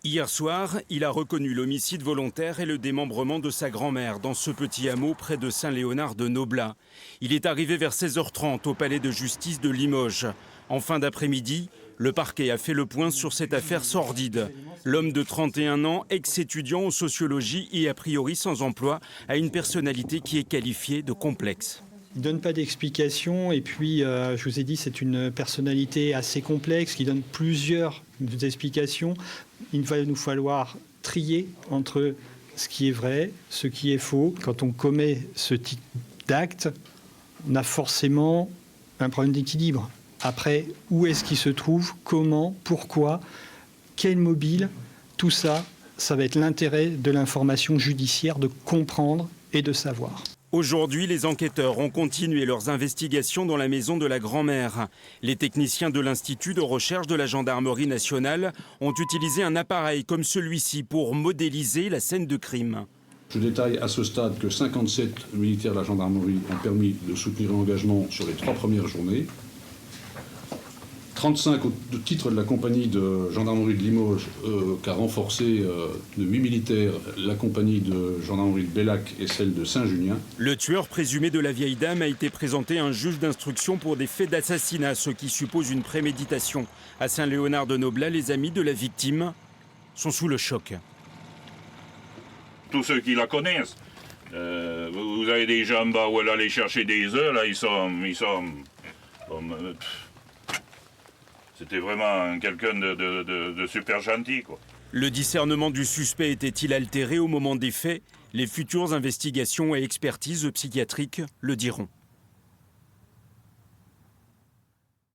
Hier soir, il a reconnu l'homicide volontaire et le démembrement de sa grand-mère dans ce petit hameau près de Saint-Léonard-de-Noblat. Il est arrivé vers 16h30 au palais de justice de Limoges. En fin d'après-midi, le parquet a fait le point sur cette affaire sordide. L'homme de 31 ans, ex-étudiant en sociologie et a priori sans emploi, a une personnalité qui est qualifiée de complexe. Il ne donne pas d'explication et puis, je vous ai dit, c'est une personnalité assez complexe qui donne plusieurs explications. Il va nous falloir trier entre ce qui est vrai, ce qui est faux. Quand on commet ce type d'acte, on a forcément un problème d'équilibre. Après, où est-ce qu'il se trouve, comment, pourquoi, quel mobile, tout ça, ça va être l'intérêt de l'information judiciaire de comprendre et de savoir. Aujourd'hui, les enquêteurs ont continué leurs investigations dans la maison de la grand-mère. Les techniciens de l'Institut de recherche de la gendarmerie nationale ont utilisé un appareil comme celui-ci pour modéliser la scène de crime. Je détaille à ce stade que 57 militaires de la gendarmerie ont permis de soutenir l'engagement sur les 3 premières journées. 35 au titre de la compagnie de gendarmerie de Limoges, qui a renforcé de 8 militaires la compagnie de gendarmerie de Bellac et celle de Saint-Junien. Le tueur présumé de la vieille dame a été présenté à un juge d'instruction pour des faits d'assassinat, ce qui suppose une préméditation. À Saint-Léonard-de-Noblat, les amis de la victime sont sous le choc. Tous ceux qui la connaissent, vous avez des gens en bas où elle allait chercher des œufs, là ils sont comme... C'était vraiment quelqu'un de super gentil, quoi. Le discernement du suspect était-il altéré au moment des faits? Les futures investigations et expertises psychiatriques le diront.